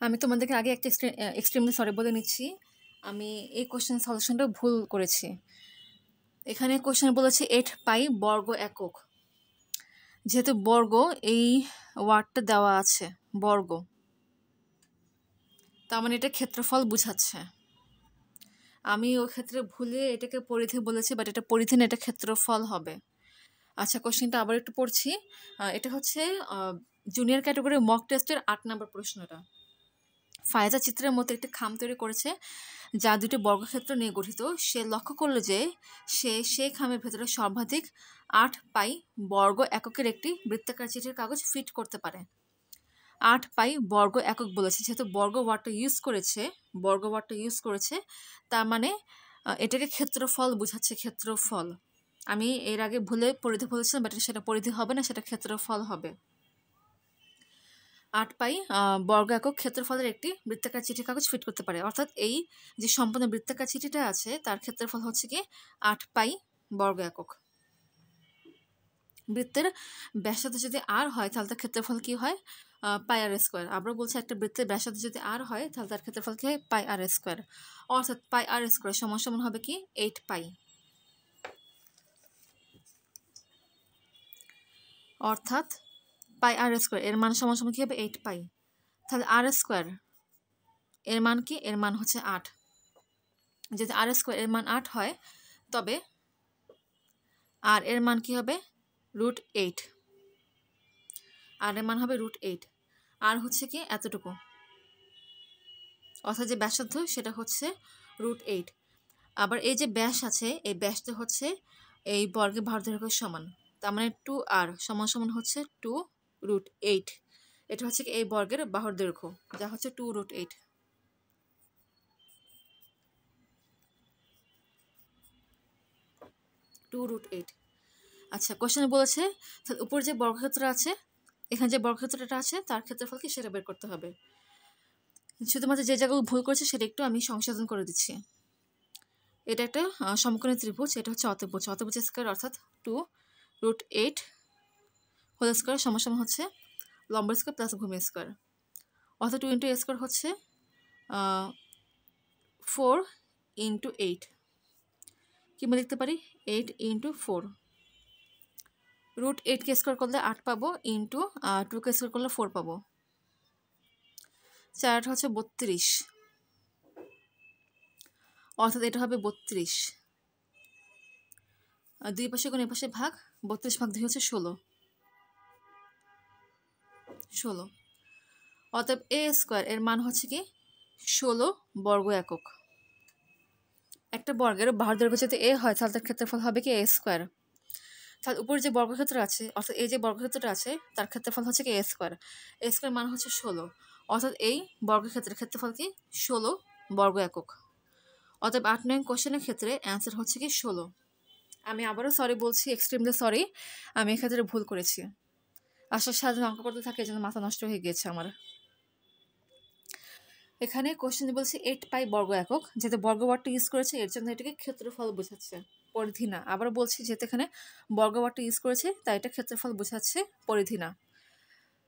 আমি তোমাদেরকে আগে একটা এক্সট্রিমলি সরি বলে নিচ্ছি। আমি এই কোশ্চেন সলিউশনটা ভুল করেছি। এখানে কোশ্চেন বলেছে 8 পাই বর্গ একক। যেহেতু বর্গ এই ওয়ার্ডটা দেওয়া আছে বর্গ, তার মানে এটা ক্ষেত্রফল বোঝাচ্ছে। আমি ওই ক্ষেত্রে ভুলে এটাকে পরিধি বলেছি, বাট এটা পরিধি না, এটা ক্ষেত্রফল হবে। আচ্ছা, কোশ্চেনটা আবার একটু পড়ছি। এটা হচ্ছে জুনিয়র ক্যাটাগরি মক টেস্টের 8 নম্বর প্রশ্নটা। ফায়েজা চিত্রের মতো একটি খাম তৈরি করেছে যা দুটি বর্গক্ষেত্র নিয়ে গঠিত। সে লক্ষ্য করলো যে সেই খামের ভেতরে সর্বাধিক 8 পাই বর্গ এককের একটি বৃত্তাকার চিঠির কাগজ ফিট করতে পারে। 8 পাই বর্গ একক বলেছে, যেহেতু বর্গ ওয়ার্ডটা ইউজ করেছে, তার মানে এটাকে ক্ষেত্রফল বোঝাচ্ছে, ক্ষেত্রফল। আমি এর আগে ভুলে পরিধি বলেছিলাম, বাট সেটা পরিধি হবে না, সেটা ক্ষেত্রফল হবে। 8 পাই বর্গ একক ক্ষেত্রফলের একটি বৃত্তাকার চিঠি কাগজ ফিট করতে পারে। অর্থাৎ এই যে সম্পূর্ণ বৃত্তাকার চিঠিটা আছে তার ক্ষেত্রফল হচ্ছে কি 8 পাই বর্গ একক। বৃত্তের ব্যাসার্ধ যদি আর হয় তাহলে তার ক্ষেত্রফল কি হয়? পাই আর স্কোয়ার। আবার বলছে একটা বৃত্তের ব্যাসার্ধ যদি আর হয় তাহলে তার ক্ষেত্রফল কি হয়? পাই আর স্কোয়ার। অর্থাৎ পাই আর স্কোয়ার সমান সমান হবে কি 8 পাই। অর্থাৎ পাই আর স্কোয়ার এর মান সমান সমান কি হবে? 8 পাই। তাহলে আর স্কোয়ার এর মান কি? এর মান হচ্ছে 8। যদি আর স্কোয়ার এর মান 8 হয় তবে আর এর মান কি হবে? √8। আর এর মান হবে √8। আর হচ্ছে কি এতটুকু, অর্থাৎ যে ব্যাসার্ধ সেটা হচ্ছে √8। আবার এই যে ব্যাস আছে এই ব্যাসটা হচ্ছে এই বর্গের বাহুদৈর্ঘ্যের সমান, তার মানে 2r সমান সমান হচ্ছে 2√8। এটা হচ্ছে কি এই বর্গের বাহুর দৈর্ঘ্য, যা হচ্ছে 2√8। আচ্ছা, কোশ্চেনে বলেছে তাহলে উপর যে বর্গক্ষেত্র আছে, এখানে যে বর্গক্ষেত্রটা আছে তার ক্ষেত্রফল কি সেটা বের করতে হবে। শুধুমাত্র যে জায়গাগুলো ভুল করেছে সেটা একটু আমি সংশোধন করে দিচ্ছি। এটা একটা সমকোণী ত্রিভুজ, এটা হচ্ছে অতিভুজ। অতিভুজ স্কোয়ার অর্থাৎ 2√8 হোল স্কোয়ার সমান সমান হচ্ছে লম্ব স্কোয়ার প্লাস ভূমি স্কোয়ার। অর্থাৎ 2 × a স্কোয়ার হচ্ছে 4 × 8। কিংবা লিখতে পারি 8 × 4। √8কে স্কোয়ার করলে 8 পাবো, ইন্টু 2কে স্কোয়ার করলে 4 পাবো। 4 হচ্ছে 32, অর্থাৎ এটা হবে 32। 2 পাশে গুণ এ পাশে ভাগ, 32 ভাগ 2 হচ্ছে 16। অতএব এ স্কোয়ার এর মান হচ্ছে কি 16 বর্গ একক। একটা বর্গের বাহুদৈর্ঘ্য যদি এ হয় তাহলে তার ক্ষেত্রফল হবে কি এ স্কোয়ার। তাহলে উপরে যে বর্গক্ষেত্র আছে, অর্থাৎ এই যে বর্গক্ষেত্রটা আছে তার ক্ষেত্রফল হচ্ছে কি এ স্কোয়ার। এ স্কোয়ার মান হচ্ছে 16, অর্থাৎ এই বর্গক্ষেত্রের ক্ষেত্রফল কি 16 বর্গ একক। অতএব 8 নং কোশ্চেনের ক্ষেত্রে অ্যান্সার হচ্ছে কি 16। আমি আবারও সরি বলছি, এক্সট্রিমলি সরি, আমি এক্ষেত্রে ভুল করেছি। আসার সাথে অঙ্ক করতে থাকে এই জন্য মাথা নষ্ট হয়ে গিয়েছে আমার। এখানে কোশ্চেন বলছে 8 পাই বর্গ একক, যেহেতু বর্গ ওয়ার্ডটা ইউজ করেছে এর জন্য এটাকে ক্ষেত্রফল বোঝাচ্ছে, পরিধি না। আবার বলছি যেহেতু এখানে বর্গ ওয়ার্ডটা ইউজ করেছে তাই এটা ক্ষেত্রফল বোঝাচ্ছে, পরিধি না।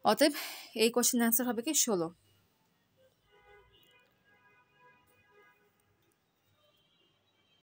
অতএব এই কোশ্চেন অ্যান্সার হবে কি 16।